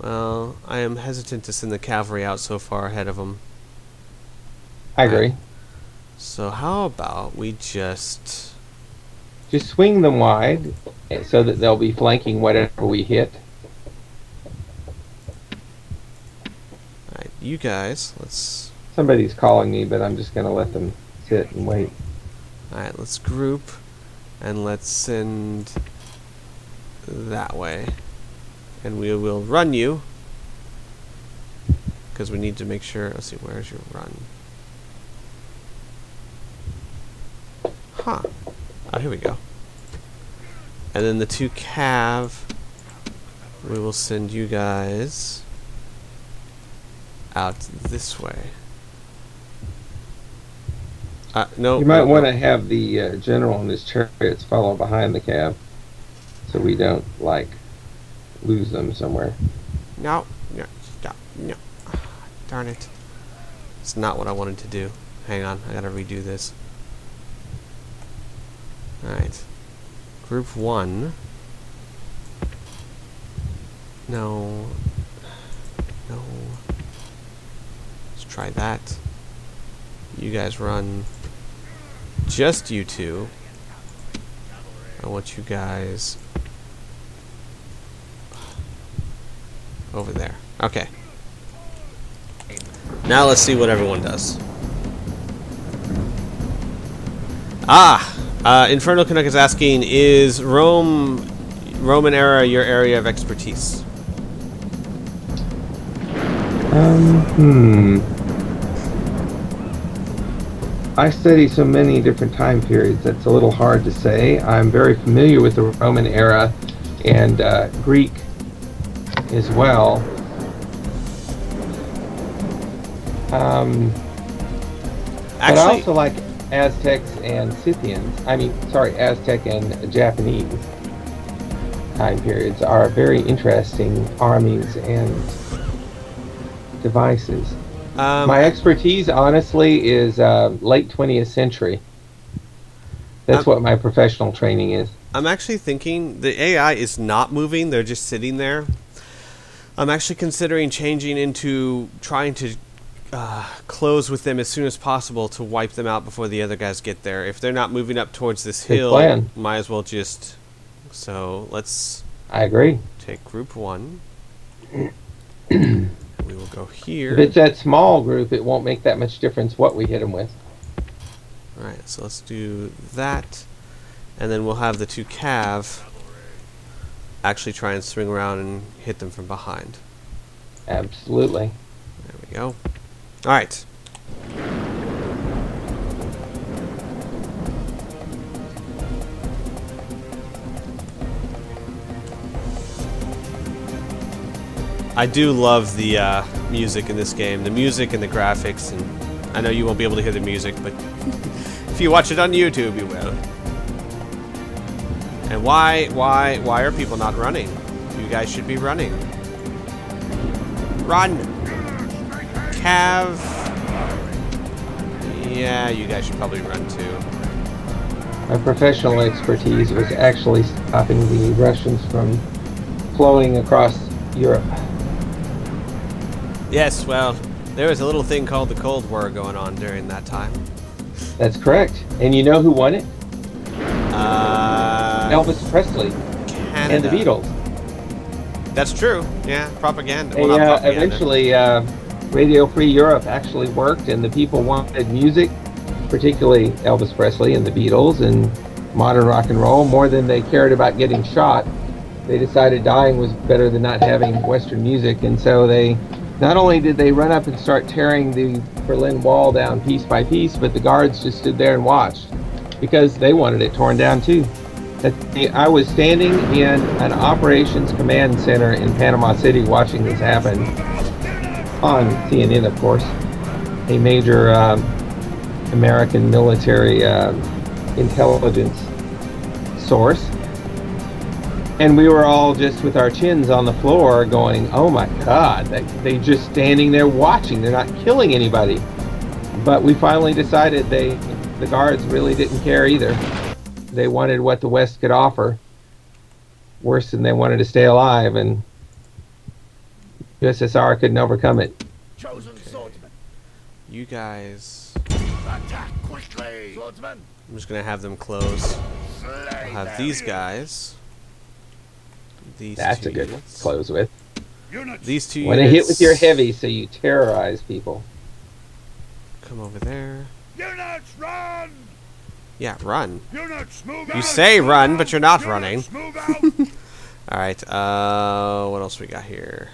Well, I am hesitant to send the cavalry out so far ahead of them. I agree. So how about we just... Just swing them wide so that they'll be flanking whatever we hit. Alright, you guys, let's... Somebody's calling me, but I'm just going to let them sit and wait. Alright, let's group, and let's send that way. And we will run you, because we need to make sure... Let's see, where's your run? Huh. Oh, here we go. And then the 2 cav, we will send you guys out this way. No. You might want to have the general and his chariots follow behind the cab, so we don't like lose them somewhere. No, stop, no. Darn it. It's not what I wanted to do. Hang on, I gotta redo this. Alright. Group 1. No. No. Let's try that. You guys run. Just you two. I want you guys over there. Okay. Now let's see what everyone does. Infernal Canuck is asking, is Roman era your area of expertise? I study so many different time periods, that's a little hard to say. I'm very familiar with the Roman era and Greek as well. But I also like Aztecs and Scythians. Aztec and Japanese time periods are very interesting armies and devices. My expertise, honestly, is late 20th century. That's what my professional training is. I'm actually thinking the AI is not moving, they're just sitting there. I'm actually considering changing into trying to close with them as soon as possible to wipe them out before the other guys get there. If they're not moving up towards this hill, might as well just... So, let's... I agree. Take group 1. We will go here. If it's that small group, it won't make that much difference what we hit them with. Alright, so let's do that. And then we'll have the 2 cav actually try and swing around and hit them from behind. Absolutely. There we go. Alright. I do love the music in this game. The music and the graphics, and I know you won't be able to hear the music, but if you watch it on YouTube, you will. And why are people not running? You guys should be running. Run! Cav! Yeah, you guys should probably run too. My professional expertise was actually stopping the Russians from flowing across Europe. Yes, well, there was a little thing called the Cold War going on during that time. That's correct. And you know who won it? Elvis Presley. Canada. And the Beatles. That's true. Yeah, propaganda. They, well, not propaganda. Eventually, Radio Free Europe actually worked, and the people wanted music, particularly Elvis Presley and the Beatles and modern rock and roll, more than they cared about getting shot. They decided dying was better than not having Western music, and so they not only did they run up and start tearing the Berlin Wall down piece by piece, but the guards just stood there and watched because they wanted it torn down too. I was standing in an operations command center in Panama City watching this happen on CNN, of course, a major American military intelligence source. And we were all just with our chins on the floor going, oh my God, they just standing there watching. They're not killing anybody. But we finally decided the guards really didn't care either. They wanted what the West could offer, worse than they wanted to stay alive. And USSR couldn't overcome it. Chosen swordsman. You guys. Attack quickly. Swordsman. I'm just gonna have them close. Slay I'll have them. these guys. These That's two a good one units. to close with. Units. These two Want to units. hit with your heavy so you terrorize people. Come over there. Units, run. Yeah, run. Units, move out. You say Move run, out. but you're not Units, running. Move out. Alright, what else we got here?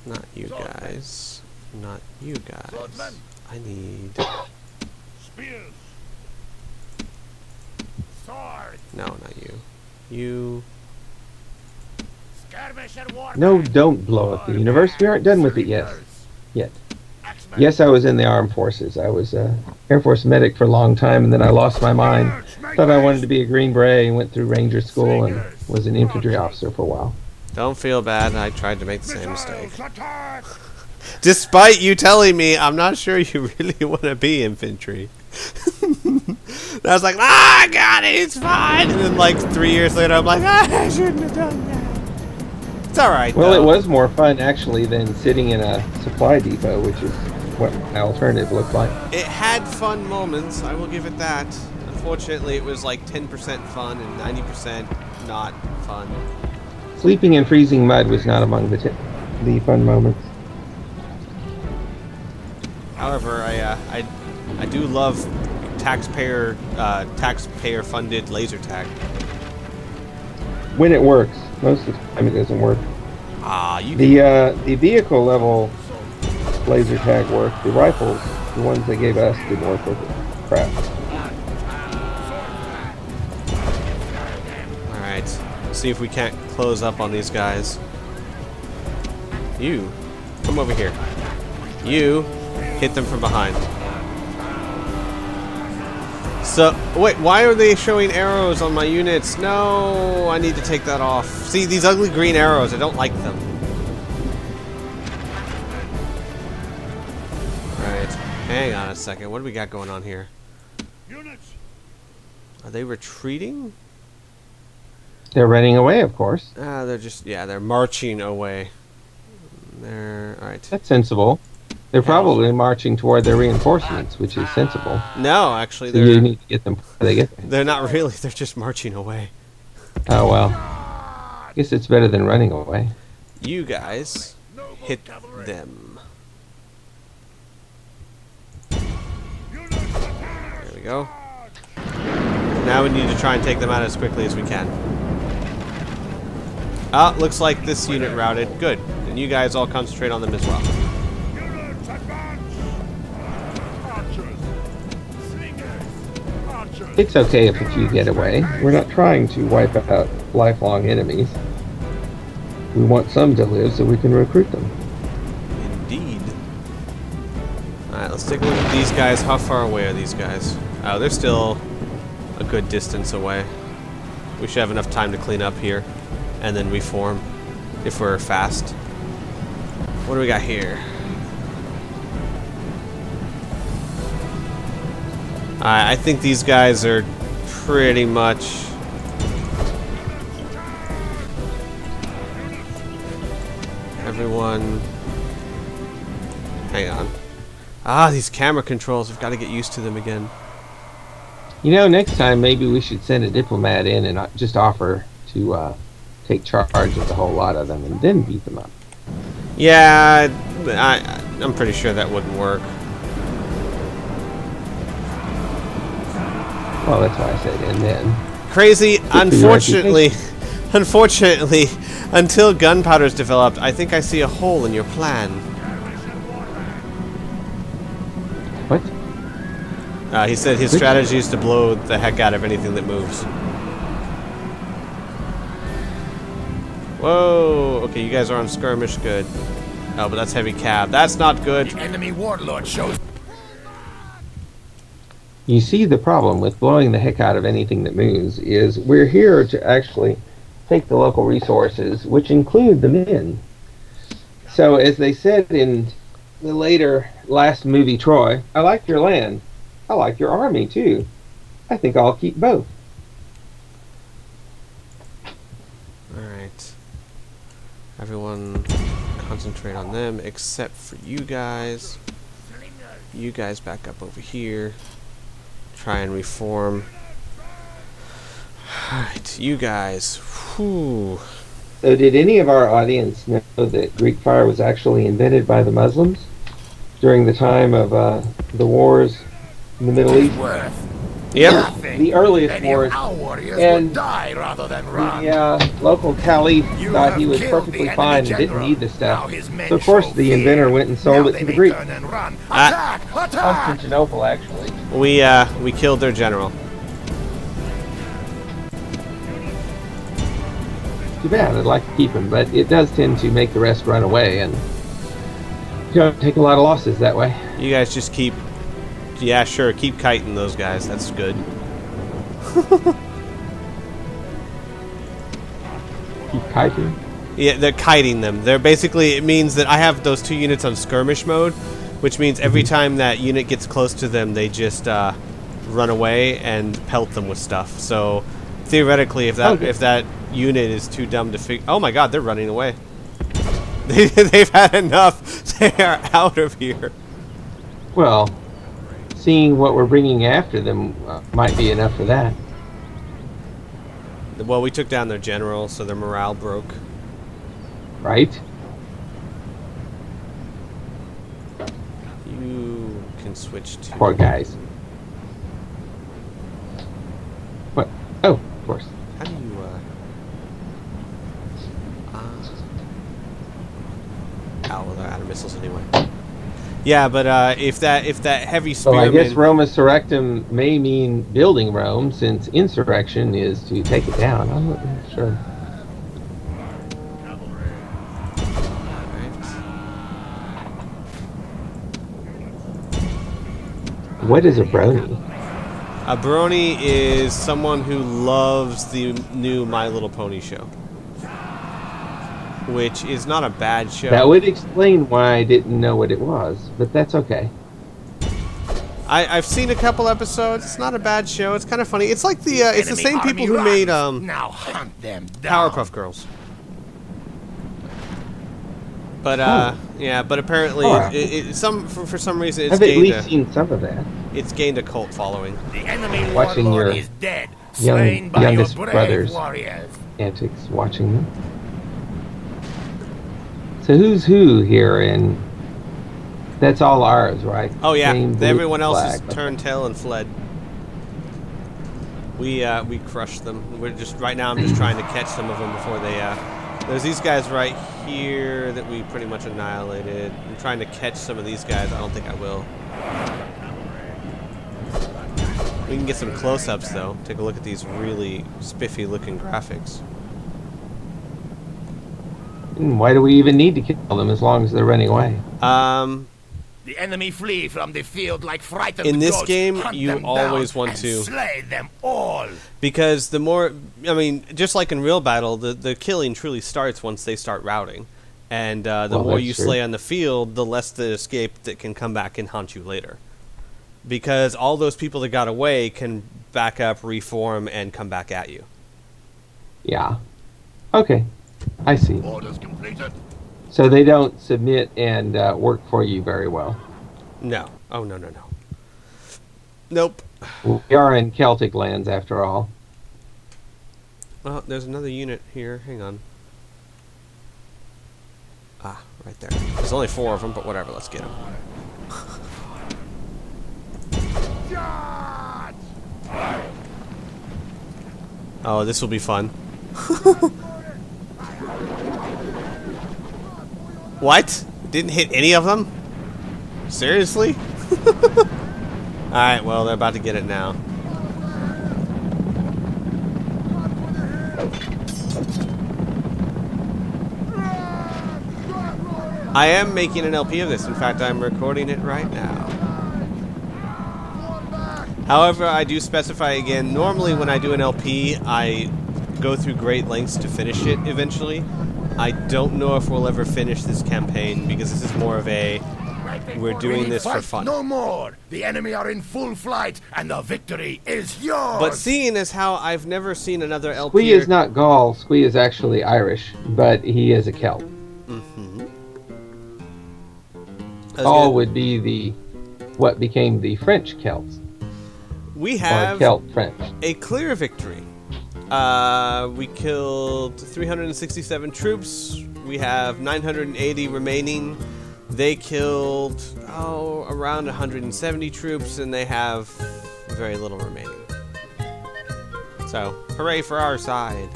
Not you guys. Not you guys. Swordsman. I need... Spears. Swords. No, not you. You... Skirmish and war. No, don't blow up the universe. We aren't done with it yet. Yet. Axemen. Yes, I was in the armed forces. I was Air Force medic for a long time, and then I lost my mind. Thought I wanted to be a Green Beret and went through Ranger School and was an infantry officer for a while. Don't feel bad, I tried to make the same mistake. Missiles, attack. Despite you telling me, I'm not sure you really want to be infantry. And I was like, I got it, it's fine. And then like 3 years later, I'm like, I shouldn't have done that. It's alright, Well, though. it was more fun, actually, than sitting in a supply depot, which is what my alternative looked like. It had fun moments, I will give it that. Unfortunately, it was like 10% fun and 90% not fun. Sleeping in freezing mud was not among the fun moments. However, I do love taxpayer funded laser tag. When it works. Most of the time it doesn't work. Ah, you The vehicle level laser tag worked. The rifles, the ones they gave us, didn't work with it. Crap. Alright, see if we can't close up on these guys. You, come over here. You, hit them from behind. So, wait, why are they showing arrows on my units? No, I need to take that off. See, these ugly green arrows, I don't like them. Alright, hang on a second. What do we got going on here? Units. Are they retreating? They're running away, of course. Ah, they're just, yeah, they're marching away. They're, alright. That's sensible. They're probably marching toward their reinforcements, which is sensible. No, actually, So you they're, need to get them before they get there. they're not really, they're just marching away. Oh, well. I guess it's better than running away. You guys Noble hit cavalry. them. Units, attack. There we go. Now we need to try and take them out as quickly as we can. Ah, looks like this unit routed. Good. And you guys all concentrate on them as well. Units, advance. Archers. Slingers. Archers. It's okay if a few get away. We're not trying to wipe out lifelong enemies. We want some to live so we can recruit them. Indeed. Alright, let's take a look at these guys. How far away are these guys? Oh, they're still a good distance away. We should have enough time to clean up here and then reform if we're fast. What do we got here? I think these guys are pretty much... Everyone... Hang on. Ah, these camera controls. I've got to get used to them again. You know, next time maybe we should send a diplomat in and just offer to take charge of the whole lot of them and then beat them up. Yeah, I'm pretty sure that wouldn't work. Well, that's why I said and then. Crazy, for your unfortunately, unfortunately, until gunpowder's developed, I think I see a hole in your plan. What? He said his strategy is to blow the heck out of anything that moves. Whoa, okay, you guys are on skirmish, good. Oh, but that's heavy cab. That's not good. The enemy warlord shows. You see, the problem with blowing the heck out of anything that moves is we're here to actually take the local resources, which include the men. So, as they said in the last movie, Troy, I like your land. I like your army, too. I think I'll keep both. Alright. Everyone concentrate on them except for you guys. You guys back up over here. Try and reform. Alright, you guys. Whew. So did any of our audience know that Greek fire was actually invented by the Muslims during the time of the wars in the Middle East? Yep. The earliest wars. And die rather than run. the local caliph thought he was perfectly fine and didn't need the stuff. So of course the inventor went and sold it to the Greeks. Attack! Attack! Constantinople, actually. We killed their general. Too bad. I'd like to keep him, but it does tend to make the rest run away, and you don't take a lot of losses that way. You guys just keep... Yeah, sure, keep kiting those guys. That's good. Keep kiting? Yeah, they're kiting them. They're basically... It means that I have those 2 units on skirmish mode, which means every time that unit gets close to them, they just run away and pelt them with stuff. So, theoretically, if that unit is too dumb to figure... Oh my god, they're running away. They've had enough. They are out of here. Well, seeing what we're bringing after them might be enough for that. Well, we took down their general, so their morale broke. Right? You can switch to... Poor guys. What? Oh, of course. How do you, Oh, well, they're out of missiles anyway. Yeah, but if that heavy So spearman... I guess Roma Surrectum may mean building Rome, since insurrection is to take it down. I'm not really sure. What is a brony? A brony is someone who loves the new My Little Pony show, which is not a bad show. That would explain why I didn't know what it was, but that's okay. I've seen a couple episodes. It's not a bad show. It's kind of funny. It's like the it's the same people who made Now hunt them down. Powerpuff Girls. But yeah, but apparently for some reason it's I've at least seen some of that. It's gained a cult following. The enemy Watching warlord your is dead, slain by your youngest brave brothers. warriors. Antics, watching them. So who's who here? And that's all ours, right? Oh yeah, Same blue everyone else has flag. turned tail and fled. We crushed them. We're just right now. I'm just trying to catch some of them before they. There's these guys right here that we pretty much annihilated. I'm trying to catch some of these guys. I don't think I will. We can get some close-ups though. Take a look at these really spiffy-looking graphics. Why do we even need to kill them as long as they're running away? The enemy flee from the field like frightened In this goats. game, Hunt you them always down want and to slay them all. Because the more, I mean, just like in real battle, the killing truly starts once they start routing. And the more you slay on the field, the less the escape that can come back and haunt you later. Because all those people that got away can back up, reform, and come back at you. Yeah. Okay. I see. Orders completed. So they don't submit and work for you very well. No. Oh, no, no, no. Nope. We are in Celtic lands, after all. Oh, there's another unit here. Hang on. Ah, right there. There's only 4 of them, but whatever. Let's get them. Oh, this will be fun. What? Didn't hit any of them? Seriously? Alright, well, they're about to get it now. I am making an LP of this. In fact, I'm recording it right now. However, I do specify again, normally when I do an LP, I go through great lengths to finish it eventually. I don't know if we'll ever finish this campaign because this is more of a We're doing this for Fight fun. no more. The enemy are in full flight, and the victory is yours. But seeing as how I've never seen another LP. Squee is not Gaul. Squee is actually Irish, but he is a Celt. Gaul would be what became the French Celts. We have Celt French. a clear victory. We killed 367 troops. We have 980 remaining. They killed, around 170 troops, and they have very little remaining. So, hooray for our side.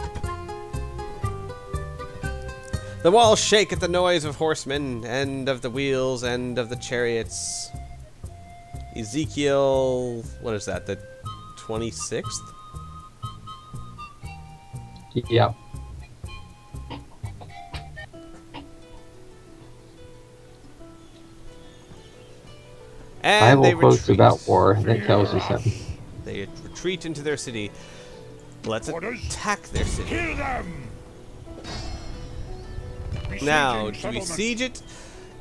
The walls shake at the noise of horsemen, and of the wheels, and of the chariots. Ezekiel, what is that, the 26th? Yeah. And Bible quotes about war. That tells you something. They retreat into their city. Let's attack their city. Kill them. Now, do we siege it?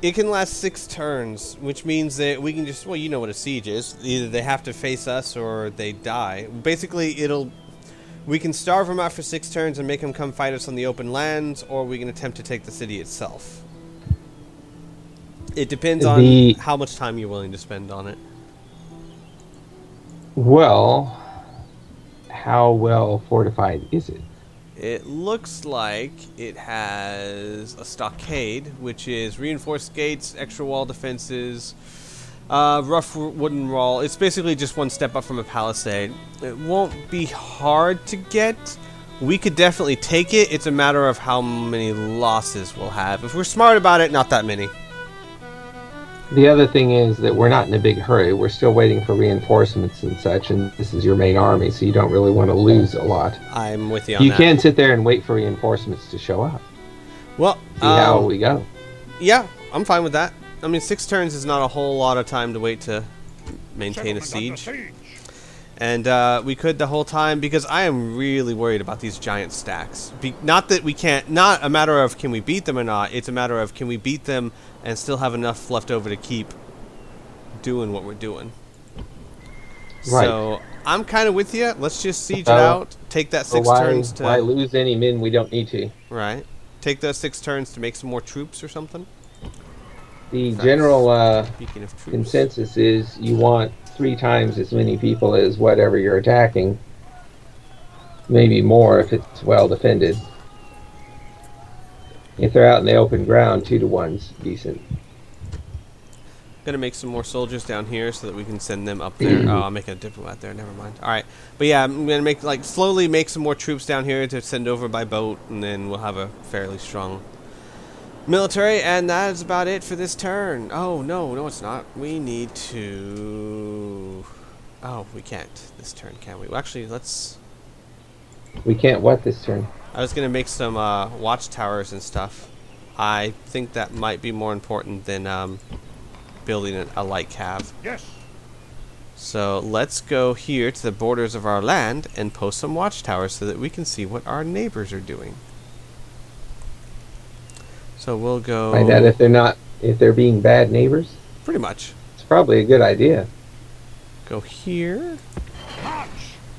It can last 6 turns, which means that we can just, well, you know what a siege is. Either they have to face us or they die. Basically, we can starve them out for 6 turns and make them come fight us on the open lands, or we can attempt to take the city itself. It depends on how much time you're willing to spend on it. Well, how well fortified is it? It looks like it has a stockade, which is reinforced gates, extra wall defenses, rough wooden wall. It's basically just one step up from a palisade. It won't be hard to get. We could definitely take it. It's a matter of how many losses we'll have. If we're smart about it, not that many. The other thing is that we're not in a big hurry. We're still waiting for reinforcements and such, and this is your main army, so you don't really want to lose a lot. I'm with you on that. You can sit there and wait for reinforcements to show up. Well, see how we go. Yeah, I'm fine with that. I mean, 6 turns is not a whole lot of time to wait to maintain a siege. And we could the whole time, because I am really worried about these giant stacks. Not that we can't, not a matter of can we beat them or not, it's a matter of can we beat them and still have enough left over to keep doing what we're doing. Right. So, I'm kind of with you. Let's just siege it out, take that 6 turns to... Why lose any men we don't need to? Right. Take those 6 turns to make some more troops or something. The general consensus is you want 3 times as many people as whatever you're attacking. Maybe more if it's well defended. If they're out in the open ground, 2 to 1's decent. Gonna make some more soldiers down here so that we can send them up there. Oh, I'll make a diplomat there. Never mind. All right, but yeah, I'm gonna slowly make some more troops down here to send over by boat, and then we'll have a fairly strong military. And that is about it for this turn. Oh no, it's not. We need to. Oh, we can't this turn, can we? Well, actually, let's. We can't what this turn? I was gonna make some watchtowers and stuff. I think that might be more important than building a light cav. Yes. So let's go here to the borders of our land and post some watchtowers so that we can see what our neighbors are doing. So we'll go. Find out if they're being bad neighbors. Pretty much. It's probably a good idea. Go here.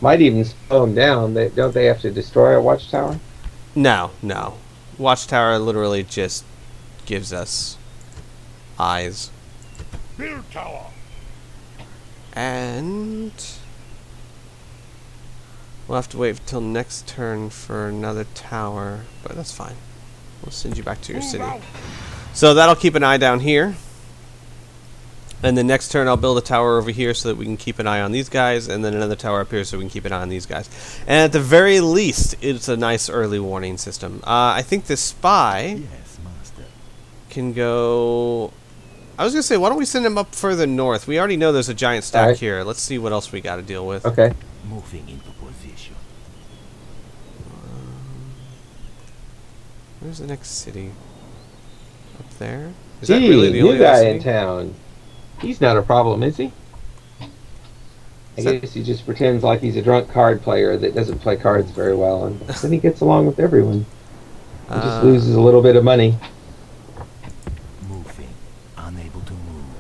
Might even slow them down. Don't they have to destroy a watchtower? No. Watchtower literally just gives us eyes. Build tower. And we'll have to wait till next turn for another tower, but that's fine. We'll send you back to your city. So that'll keep an eye down here. And the next turn I'll build a tower over here so that we can keep an eye on these guys, and then another tower up here so we can keep an eye on these guys. And at the very least, it's a nice early warning system. I think the spy can go... I was going to say, why don't we send him up further north? We already know there's a giant stack here. Let's see what else we got to deal with. Okay. Moving into position. Where's the next city? Up there? Is that really the new only guy city? in town. He's not a problem, is he? I guess he just pretends like he's a drunk card player that doesn't play cards very well, and then he gets along with everyone. He just loses a little bit of money. Moving, unable to move.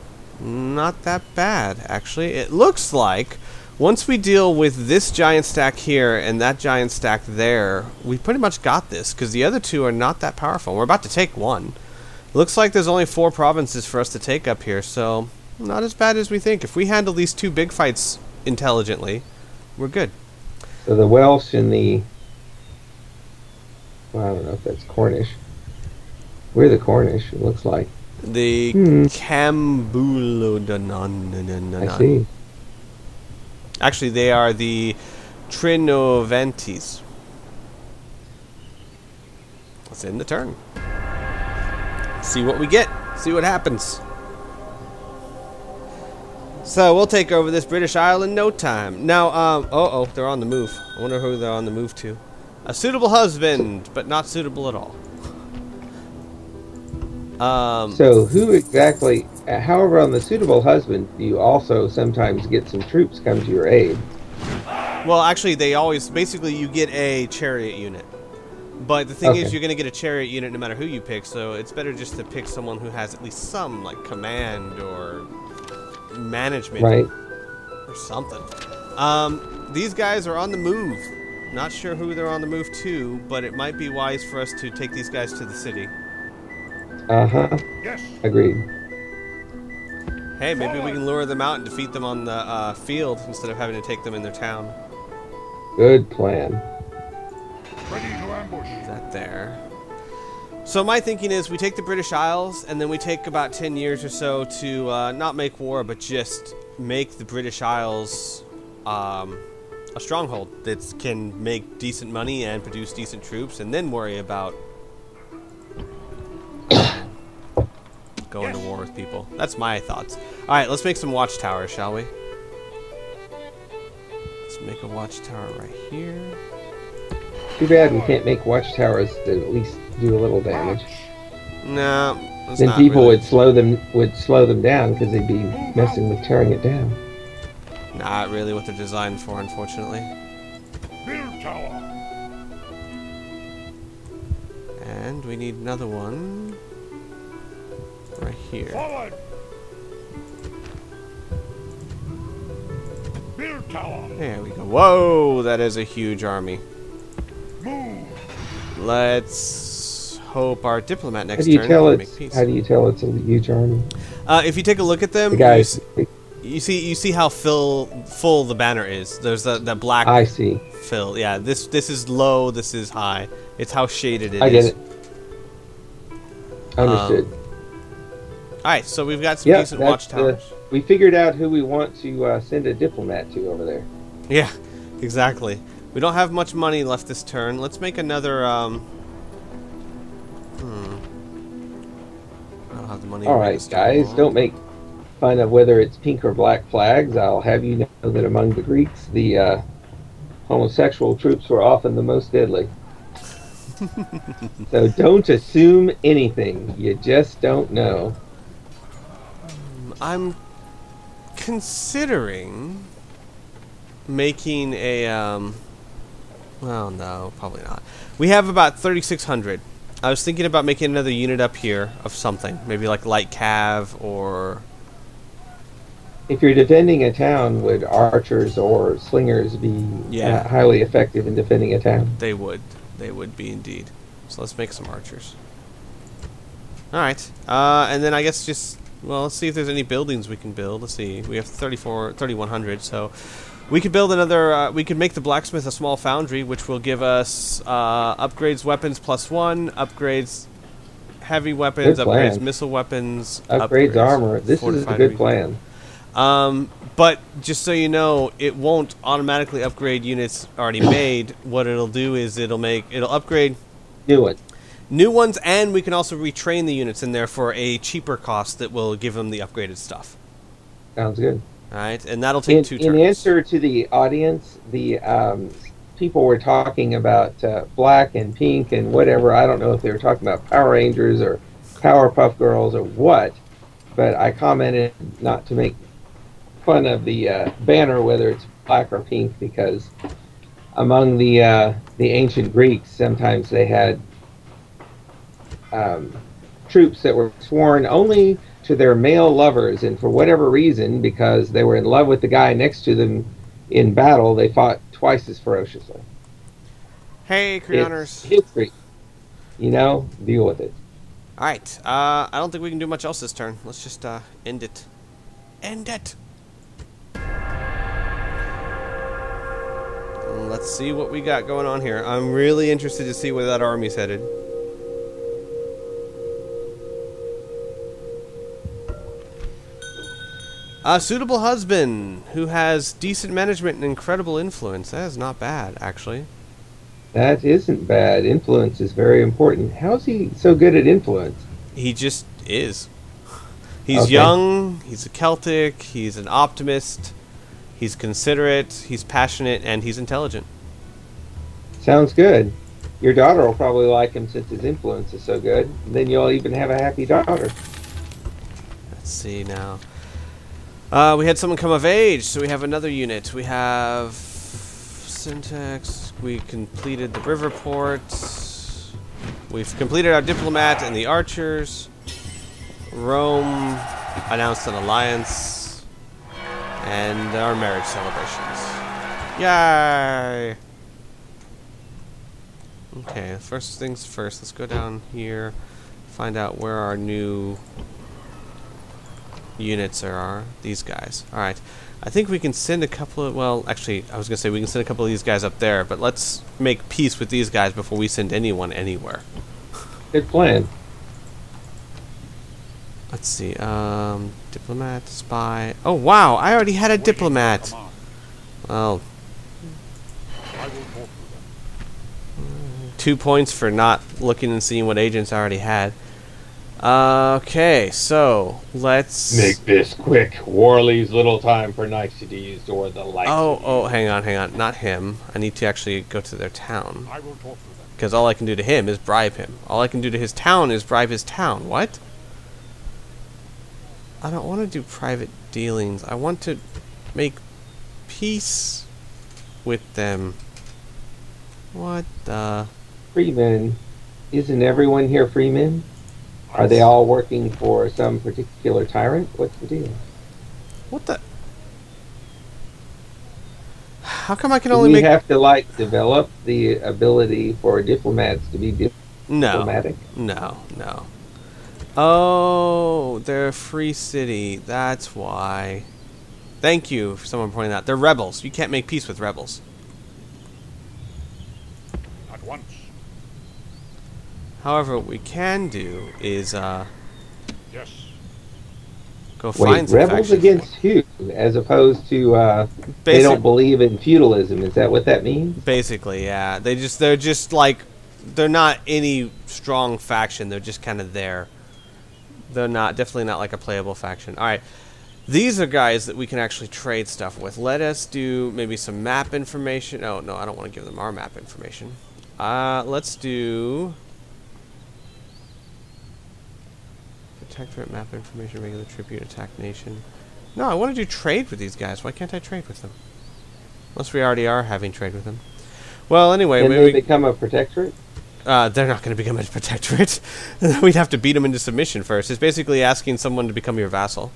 Not that bad, actually. It looks like once we deal with this giant stack here and that giant stack there, we pretty much got this, because the other two are not that powerful. We're about to take one. It looks like there's only 4 provinces for us to take up here, so not as bad as we think. If we handle these 2 big fights intelligently, we're good. So the Welsh and the... Well, I don't know if that's Cornish. We're the Cornish, it looks like. The Cambulodonon. I see. Actually, they are the Trinoventis. Let's end the turn. See what we get. See what happens. So we'll take over this British Isle in no time. Now, they're on the move. I wonder who they're on the move to. A suitable husband, but not suitable at all. So who exactly... However, on the suitable husband, you also sometimes get some troops come to your aid. Well, actually, they always... Basically, you get a chariot unit. But the thing is, you're going to get a chariot unit no matter who you pick, so it's better just to pick someone who has at least some, like, command or management. Right. Or something. These guys are on the move. Not sure who they're on the move to, but it might be wise for us to take these guys to the city. Uh-huh. Yes. Agreed. Hey, maybe we can lure them out and defeat them on the field instead of having to take them in their town. Good plan. Ready to ambush. Is that there? So my thinking is we take the British Isles, and then we take about 10 years or so to not make war, but just make the British Isles a stronghold that can make decent money and produce decent troops, and then worry about going to war with people. That's my thoughts. Alright, let's make some watchtowers, shall we? Let's make a watchtower right here. Too bad we can't make watchtowers that at least do a little damage. No, that's Then not people really. would slow them down because they'd be messing with tearing it down. Not really what they're designed for, unfortunately. Build tower. And we need another one right here. Forward. Build tower. There we go. Whoa, that is a huge army. Move. Let's hope our diplomat How next do you turn tell can it's? make peace. How do you tell it's a huge army? If you take a look at them, The guys. you see how full the banner is. There's the black I see. fill. Yeah, this is low. This is high. It's how shaded it is. I get it. Understood. All right, so we've got some Yeah, decent watchtowers. we figured out who we want to send a diplomat to over there. Yeah, exactly. We don't have much money left this turn. Let's make another. I don't have the money. All right, guys, don't make fun of whether it's pink or black flags. I'll have you know that among the Greeks, the homosexual troops were often the most deadly. So don't assume anything. You just don't know. I'm considering making a. Well, no, probably not. We have about 3,600. I was thinking about making another unit up here of something, maybe like light cav or. If you're defending a town, would archers or slingers be highly effective in defending a town? They would be indeed. So let's make some archers. All right, and then I guess just let's see if there's any buildings we can build. Let's see, we have 3,100, so we could build another. We could make the blacksmith a small foundry, which will give us upgrades weapons +1, upgrades heavy weapons, upgrades missile weapons, upgrades armor. This is a good plan. But just so you know, it won't automatically upgrade units already made. What it'll do is it'll upgrade new ones, and we can also retrain the units in there for a cheaper cost that will give them the upgraded stuff. Sounds good. All right, and that'll take 2 turns. In answer to the audience, the people were talking about black and pink and whatever. I don't know if they were talking about Power Rangers or Powerpuff Girls or what, but I commented not to make fun of the banner, whether it's black or pink, because among the ancient Greeks, sometimes they had troops that were sworn only to their male lovers, and for whatever reason, because they were in love with the guy next to them in battle, they fought twice as ferociously. Hey, It's Creoners. history. Deal with it. Alright, I don't think we can do much else this turn. Let's just, end it. End it! Let's see what we got going on here. I'm really interested to see where that army's headed. A suitable husband who has decent management and incredible influence. That is not bad, actually. That isn't bad. Influence is very important. How's he so good at influence? He just is. He's Okay. young, he's a Celtic, he's an optimist, he's considerate, he's passionate, and he's intelligent. Sounds good. Your daughter will probably like him since his influence is so good. Then you'll even have a happy daughter. Let's see now. We had someone come of age, so we have another unit. We have syntax. We completed the river port. We've completed our diplomat and the archers. Rome announced an alliance. And our marriage celebrations. Yay! Okay, first things first. Let's go down here. Find out where our new units are. These guys. Alright. I think we can send a couple of... Well, actually, I was going to say we can send a couple of these guys up there, but let's make peace with these guys before we send anyone anywhere. Good plan. Let's see. Diplomat, spy... Oh, wow! I already had a diplomat! Well... 2 points for not looking and seeing what agents I already had. Okay, so let's Make this quick. War leaves little time for niceties or the like. hang on. Not him. I need to actually go to their town. Because all I can do to him is bribe him. All I can do to his town is bribe his town. What? I don't want to do private dealings. I want to make peace with them. What the... Freemen. Isn't everyone here freemen? Are they all working for some particular tyrant? What's the deal? What the... How come I can Do only we make... have to, develop the ability for diplomats to be diplomatic? No. Oh, they're a free city. That's why. Thank you for someone pointing out. They're rebels. You can't make peace with rebels. At once. However, what we can do is Yes. go find Wait, some rebels factions. against who? As opposed to they don't believe in feudalism. Is that what that means? Basically, yeah. They're just like, they're not any strong faction. They're just kind of there. They're definitely not like a playable faction. All right. These are guys that we can actually trade stuff with. Let us do maybe some map information. Oh, no, I don't want to give them our map information. Let's do... Protectorate, map information, regular tribute, attack nation. No, I want to do trade with these guys. Why can't I trade with them? Unless we already are having trade with them. Well, anyway... Can they become a protectorate? They're not going to become a protectorate. We'd have to beat them into submission first. It's basically asking someone to become your vassal.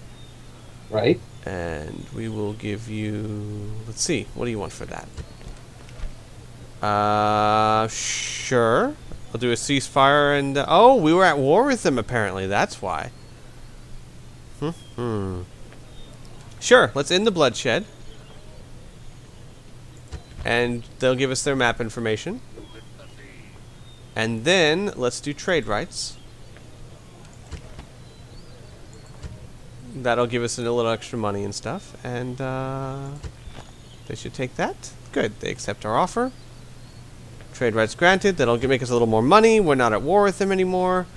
Right. And we will give you... Let's see. What do you want for that? Sure. I'll do a ceasefire and... oh, we were at war with them, apparently. That's why. Sure, let's end the bloodshed. And they'll give us their map information. And then, let's do trade rights. That'll give us a little extra money and stuff. And, they should take that. Good, they accept our offer. Trade rights granted. That'll make us a little more money. We're not at war with them anymore.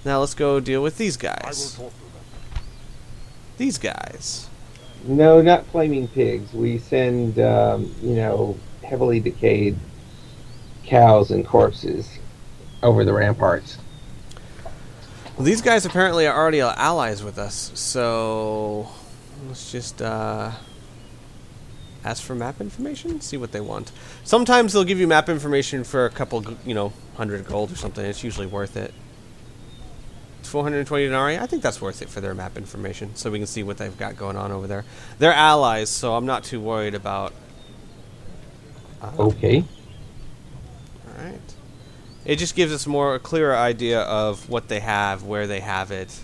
Now let's go deal with these guys. These guys. No, not flaming pigs. We send, heavily decayed cows and corpses over the ramparts. Well, these guys apparently are already allies with us. So let's just ask for map information, see what they want. Sometimes they'll give you map information for a couple, 100 gold or something. It's usually worth it. 420 denarii. I think that's worth it for their map information, so we can see what they've got going on over there. They're allies, so I'm not too worried about. Okay. All right. It just gives us a clearer idea of what they have, where they have it,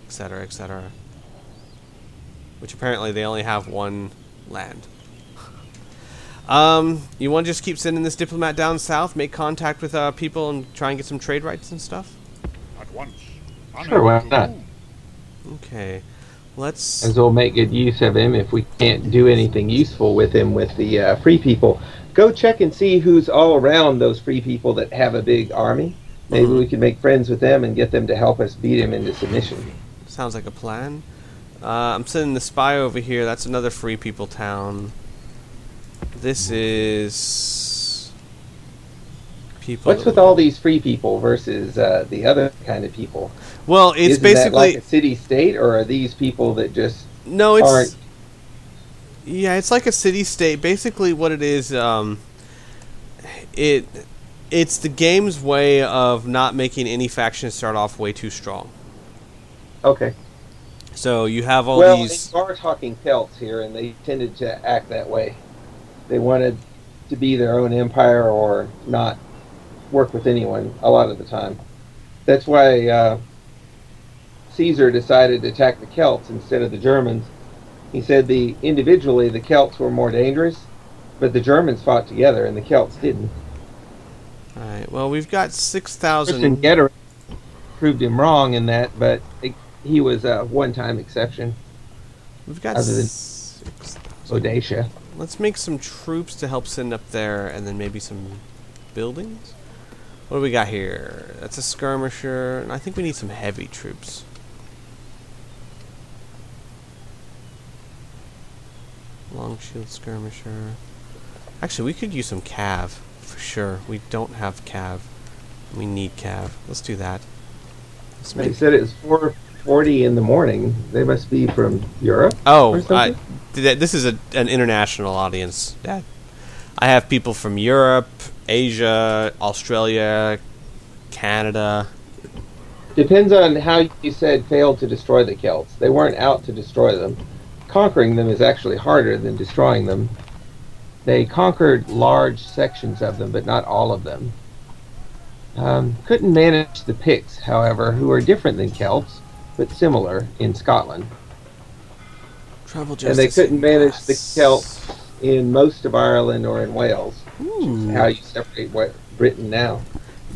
etc., etc. Which apparently they only have one land. You want to just keep sending this diplomat down south, make contact with people, and try and get some trade rights and stuff? At once. Sure, why not? Okay. Let's... As we'll make good use of him if we can't do anything useful with him with the free people. Go check and see who's all around those free people that have a big army. Maybe we can make friends with them and get them to help us beat him into submission. Sounds like a plan. I'm sending the spy over here. That's another free people town. This is people. What's with all these free people versus the other kind of people? Well, it's Isn't basically that like a city-state, or are these people that just no? It's aren't? Yeah, it's like a city-state. Basically, what it is, it's the game's way of not making any faction start off way too strong. Okay. So you have all these. Well, they are talking Celts here, and they tended to act that way. They wanted to be their own empire or not work with anyone a lot of the time. That's why Caesar decided to attack the Celts instead of the Germans. He said individually the Celts were more dangerous, but the Germans fought together and the Celts didn't. All right. Well, we've got 6,000. Vercingetorix proved him wrong in that, but he was a one-time exception. We've got other than 6,000. Bodacia. Let's make some troops to help send up there, and then maybe some buildings. What do we got here? That's a skirmisher, and I think we need some heavy troops. Long shield skirmisher. Actually, we could use some cav for sure. We don't have cav. We need cav. Let's do that. They said it was 4:40 in the morning. They must be from Europe. Oh, or something? this is an international audience, Dad. I have people from Europe, Asia, Australia, Canada. Depends on how you said failed to destroy the Celts. They weren't out to destroy them. Conquering them is actually harder than destroying them. They conquered large sections of them, but not all of them. Couldn't manage the Picts, however, who are different than Celts, but similar in Scotland. Travel and they couldn't manage the Celts in most of Ireland or in Wales. Which is how you separate Britain now.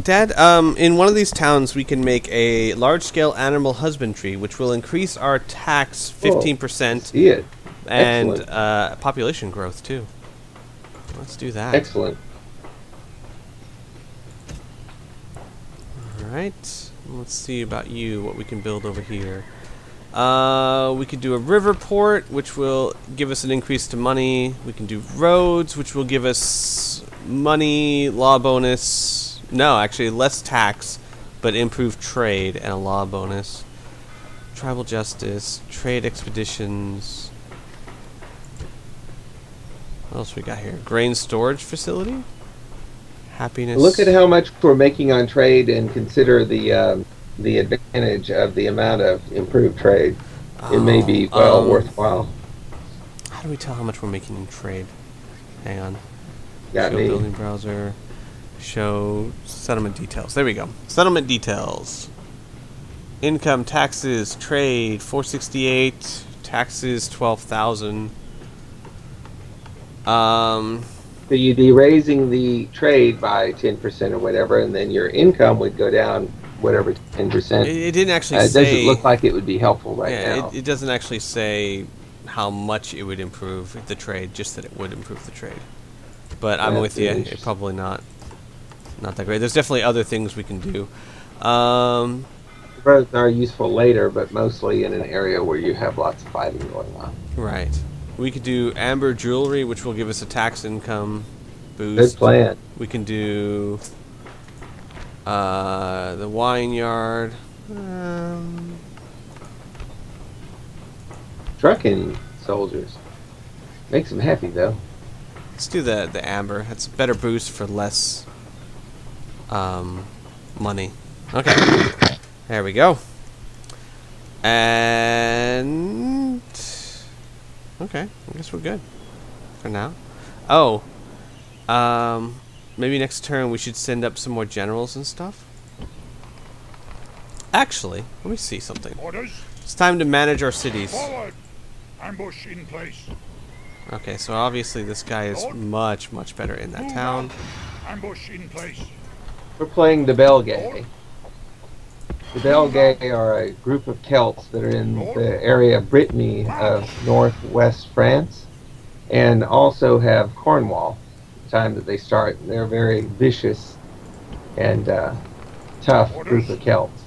Dad, in one of these towns we can make a large-scale animal husbandry, which will increase our tax 15%. See it. And population growth, too. Let's do that. Excellent. Alright. Let's see about you, what we can build over here. We could do a river port, which will give us an increase to money. We can do roads, which will give us money, law bonus. No, actually, less tax, but improved trade and a law bonus. Tribal justice, trade expeditions. What else we got here? Grain storage facility? Happiness. Look at how much we're making on trade and consider the advantage of the amount of improved trade. It may be worthwhile. How do we tell how much we're making in trade? Hang on. Got Show me. building browser. Show settlement details. There we go. Settlement details. Income, taxes, trade, 468. Taxes, 12,000. So you'd be raising the trade by 10% or whatever, and then your income would go down whatever 10%. It didn't actually It say. doesn't look like it would be helpful right now. It doesn't actually say how much it would improve the trade, just that it would improve the trade. But I'm with you. It's probably not that great. There's definitely other things we can do. Roads are useful later, but mostly in an area where you have lots of fighting going on. Right. We could do amber jewelry, which will give us a tax income boost. Good plan. We can do the wine yard. Trucking soldiers. Makes them happy, though. Let's do the amber. That's a better boost for less money. Okay. There we go. And okay, I guess we're good for now. Oh, maybe next turn we should send up some more generals and stuff. Actually, let me see something. Orders. It's time to manage our cities. Forward. Ambush in place. Okay, so obviously this guy is much, much better in that town. Ambush in place. We're playing the Belgae. The Belgae are a group of Celts that are in the area of Brittany of northwest France, and also have Cornwall. The time that they start, they're a very vicious and tough group of Celts.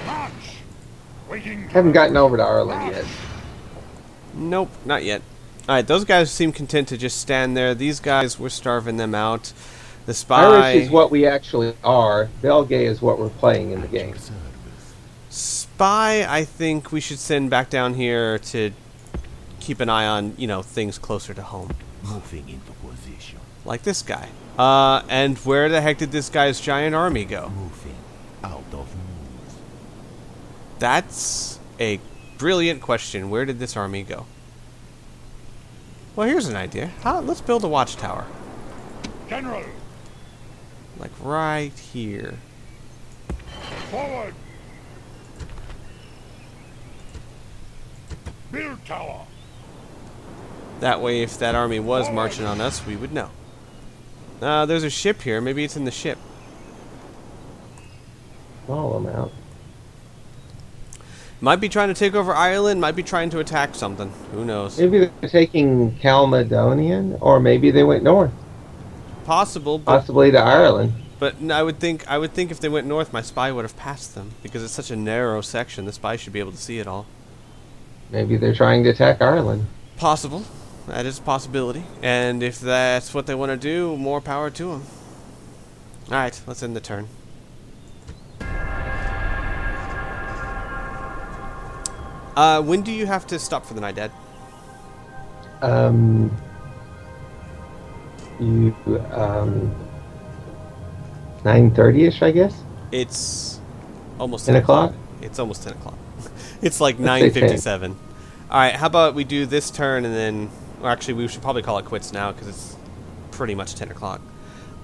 March. Waiting. Haven't gotten over to Ireland yet. Nope, not yet. Alright, those guys seem content to just stand there. These guys, we're starving them out. The spy... Irish is what we actually are. Belgae is what we're playing in the game. Spy, I think we should send back down here to keep an eye on, you know, things closer to home. Moving into position. Like this guy. And where the heck did this guy's giant army go? Moving out of moves. That's a brilliant question. Where did this army go? Well, here's an idea. Let's build a watchtower. General. Like right here. Forward. Build tower. That way, if that army was marching on us, we would know. There's a ship here. Maybe it's in the ship. Small amount. Might be trying to take over Ireland. Might be trying to attack something. Who knows? Maybe they're taking Calmadonian, or maybe they went north. Possible, but Possibly to Ireland. I would think if they went north, my spy would have passed them because it's such a narrow section. The spy should be able to see it all. Maybe they're trying to attack Ireland. Possible. That is a possibility. And if that's what they want to do, more power to them. All right, let's end the turn. When do you have to stop for the night, Dad? 9:30ish, I guess. It's almost 10 o'clock. It's almost 10 o'clock. It's like Let's say 9:57. All right, how about we do this turn and then... Or actually, we should probably call it quits now because it's pretty much 10 o'clock.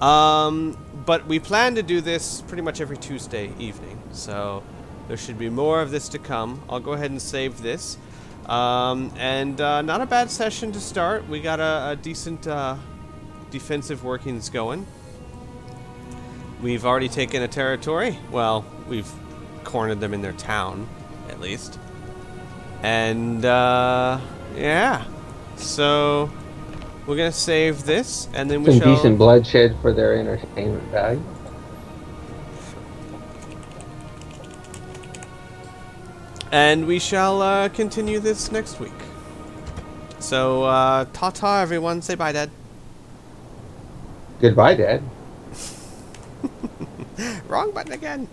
But we plan to do this pretty much every Tuesday evening. So there should be more of this to come. I'll go ahead and save this. And not a bad session to start. We got a decent defensive workings going. We've already taken a territory. Well, we've cornered them in their town, at least. And, yeah. So, we're going to save this, and then we Some shall... decent bloodshed for their entertainment value. And we shall continue this next week. So, ta-ta, everyone. Say bye, Dad. Goodbye, Dad. Wrong button again.